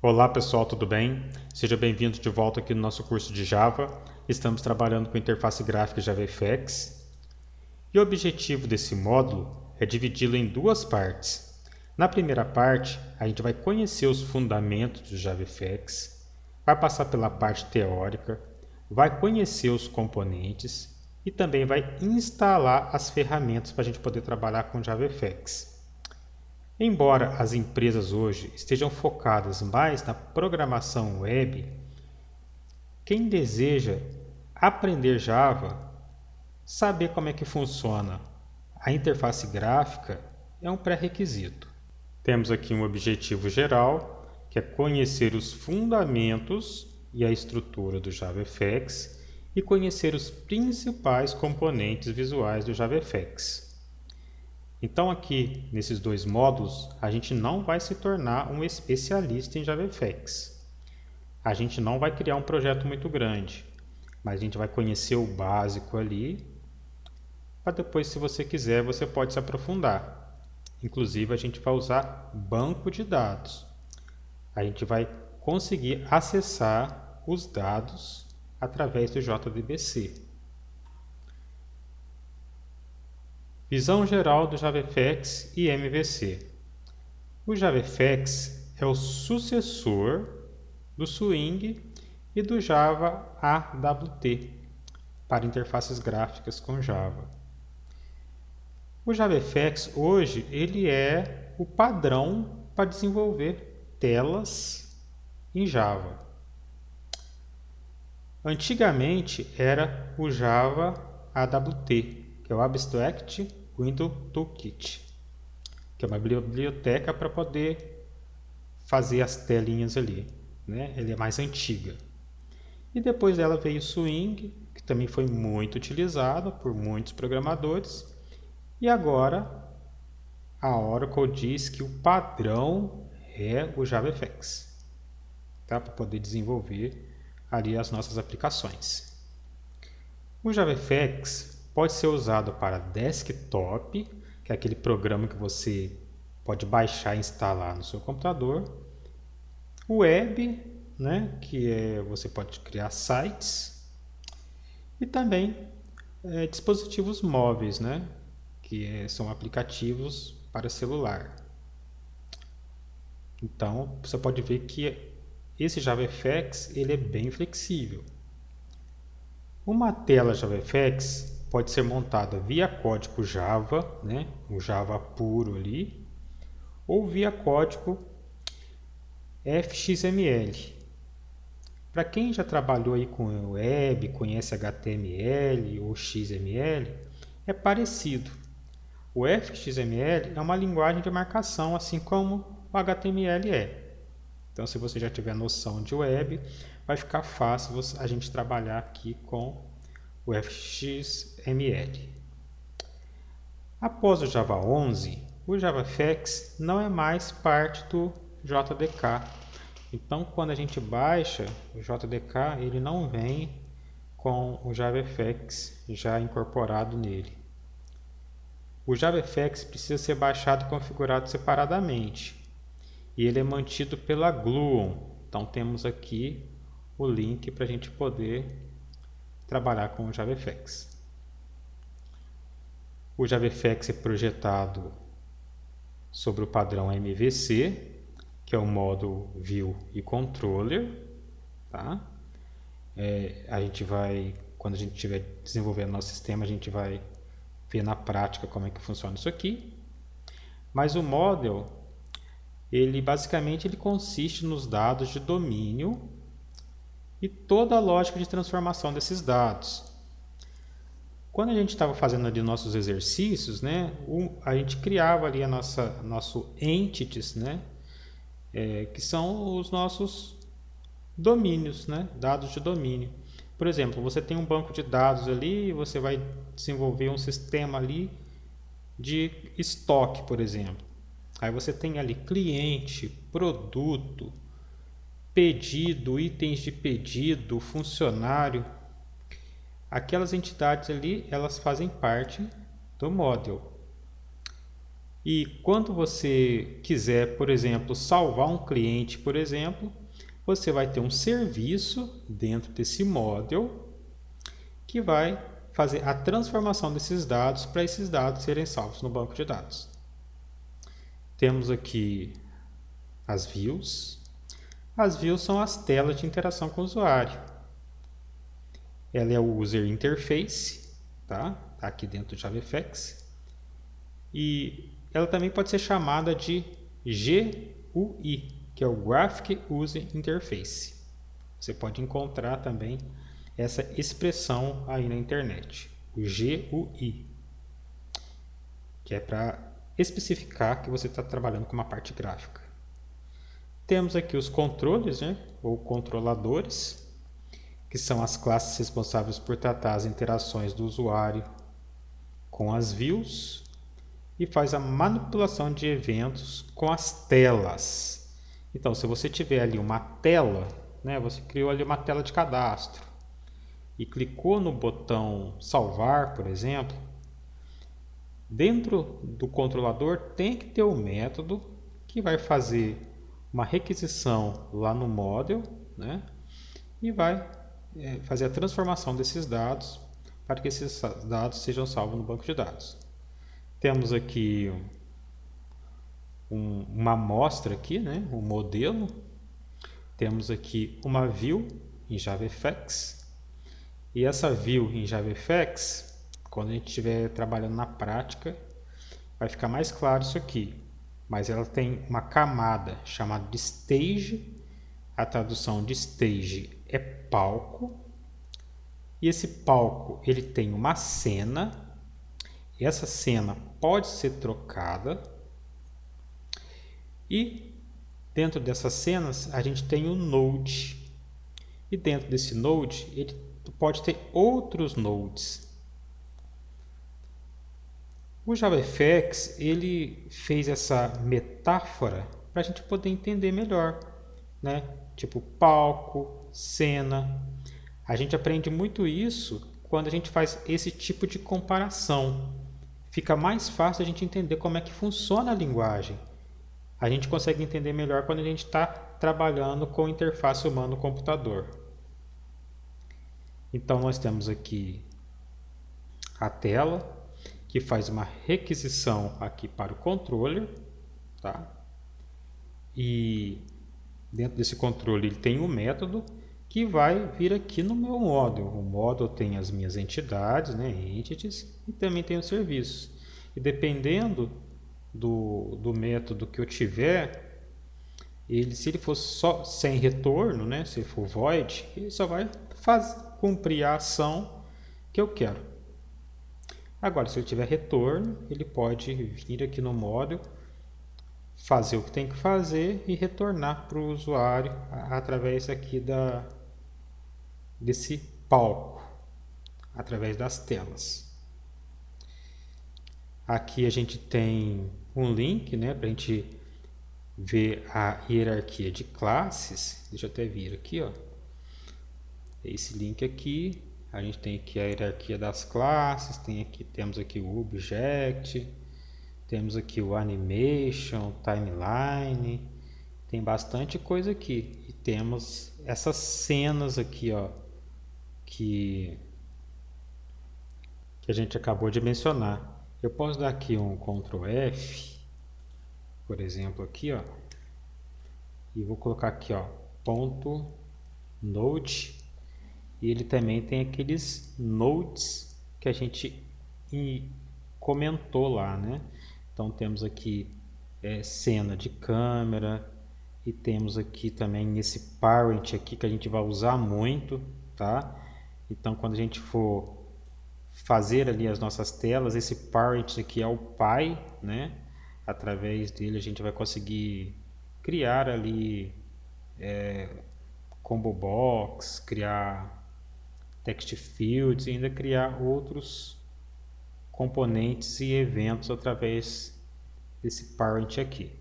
Olá pessoal, tudo bem? Seja bem-vindo de volta aqui no nosso curso de Java. Estamos trabalhando com interface gráfica JavaFX. E o objetivo desse módulo é dividi-lo em duas partes. Na primeira parte, a gente vai conhecer os fundamentos do JavaFX, vai passar pela parte teórica, vai conhecer os componentes e também vai instalar as ferramentas para a gente poder trabalhar com JavaFX. Embora as empresas hoje estejam focadas mais na programação web, quem deseja aprender Java, saber como é que funciona a interface gráfica é um pré-requisito. Temos aqui um objetivo geral, que é conhecer os fundamentos e a estrutura do JavaFX e conhecer os principais componentes visuais do JavaFX. Então aqui, nesses dois módulos, a gente não vai se tornar um especialista em JavaFX. A gente não vai criar um projeto muito grande, mas a gente vai conhecer o básico ali, para depois, se você quiser, você pode se aprofundar. Inclusive, a gente vai usar banco de dados. A gente vai conseguir acessar os dados através do JDBC. Visão geral do JavaFX e MVC. O JavaFX é o sucessor do Swing e do Java AWT para interfaces gráficas com Java. O JavaFX hoje ele é o padrão para desenvolver telas em Java. Antigamente era o Java AWT, que é o Abstract Window Toolkit, que é uma biblioteca para poder fazer as telinhas ali, né? Ele é mais antiga. E depois dela veio o Swing, que também foi muito utilizado por muitos programadores. E agora a Oracle diz que o padrão é o JavaFX, tá? Para poder desenvolver ali as nossas aplicações. O JavaFX pode ser usado para desktop, que é aquele programa que você pode baixar e instalar no seu computador. Web, né, que você pode criar sites. E também dispositivos móveis, né, que são aplicativos para celular. Então, você pode ver que esse JavaFX ele é bem flexível. Uma tela JavaFX pode ser montada via código Java, né, o Java puro ali, ou via código XML. Para quem já trabalhou aí com web, conhece HTML ou XML, é parecido. O XML é uma linguagem de marcação, assim como o HTML é. Então, se você já tiver noção de web, vai ficar fácil a gente trabalhar aqui com o XML. Após o Java 11, o JavaFX não é mais parte do JDK. Então, quando a gente baixa o JDK, ele não vem com o JavaFX já incorporado nele. O JavaFX precisa ser baixado e configurado separadamente. E ele é mantido pela Gluon. Então temos aqui o link para a gente poder trabalhar com o JavaFX. O JavaFX é projetado sobre o padrão MVC, que é o modo View e Controller. Tá? A gente vai, quando a gente estiver desenvolvendo nosso sistema, a gente vai ver na prática como é que funciona isso aqui. Mas o model ele basicamente consiste nos dados de domínio e toda a lógica de transformação desses dados. Quando a gente estava fazendo ali nossos exercícios, né, a gente criava ali nosso entities, né, que são os nossos domínios, né, dados de domínio. Por exemplo, você tem um banco de dados ali, você vai desenvolver um sistema ali de estoque, por exemplo. Aí você tem ali cliente, produto, pedido, itens de pedido, funcionário. Aquelas entidades ali, elas fazem parte do model. E quando você quiser, por exemplo, salvar um cliente, por exemplo, você vai ter um serviço dentro desse module que vai fazer a transformação desses dados para esses dados serem salvos no banco de dados. Temos aqui as views. As views são as telas de interação com o usuário. Ela é o User Interface, tá? Aqui dentro do JavaFX. E ela também pode ser chamada de GUI, que é o Graphic User Interface. Você pode encontrar também essa expressão aí na internet, o GUI, que é para especificar que você está trabalhando com uma parte gráfica. Temos aqui os controles, né, ou controladores, que são as classes responsáveis por tratar as interações do usuário com as views e faz a manipulação de eventos com as telas. Então, se você tiver ali uma tela, né, você criou ali uma tela de cadastro e clicou no botão salvar, por exemplo, dentro do controlador tem que ter o método que vai fazer uma requisição lá no model, né, e vai fazer a transformação desses dados para que esses dados sejam salvos no banco de dados. Temos aqui uma amostra aqui, né, um modelo. Temos aqui uma view em JavaFX. E essa view em JavaFX, quando a gente estiver trabalhando na prática, vai ficar mais claro isso aqui. Mas ela tem uma camada chamada de stage. A tradução de stage é palco. E esse palco ele tem uma cena. E essa cena pode ser trocada. E dentro dessas cenas a gente tem um node. E dentro desse node ele pode ter outros nodes. O JavaFX ele fez essa metáfora para a gente poder entender melhor, né? Tipo palco, cena. A gente aprende muito isso quando a gente faz esse tipo de comparação. Fica mais fácil a gente entender como é que funciona a linguagem. A gente consegue entender melhor quando a gente está trabalhando com interface humano-computador. Então nós temos aqui a tela que faz uma requisição aqui para o controller, tá? E dentro desse controle ele tem um método que vai vir aqui no meu módulo. O módulo tem as minhas entidades, né, entities, e também tem os serviços. E dependendo do método que eu tiver, se ele for só sem retorno, né, se ele for void, ele só vai cumprir a ação que eu quero. Agora, se ele tiver retorno, ele pode vir aqui no módulo, fazer o que tem que fazer e retornar para o usuário através aqui desse palco, através das telas. Aqui a gente tem um link, né, para a gente ver a hierarquia de classes. Deixa eu até vir aqui, ó. Esse link aqui, a gente tem aqui a hierarquia das classes, temos aqui o object, temos aqui o animation, timeline, tem bastante coisa aqui. E temos essas cenas aqui, ó, que a gente acabou de mencionar. Eu posso dar aqui um Ctrl F, por exemplo, aqui, ó, e vou colocar aqui, ó, ponto node, e ele também tem aqueles nodes que a gente comentou lá, né? Então temos aqui cena de câmera, e temos aqui também esse parent aqui que a gente vai usar muito, tá? Então quando a gente for fazer ali as nossas telas, esse parent aqui é o pai, né? Através dele a gente vai conseguir criar ali combo box, criar text fields e ainda criar outros componentes e eventos através desse parent aqui.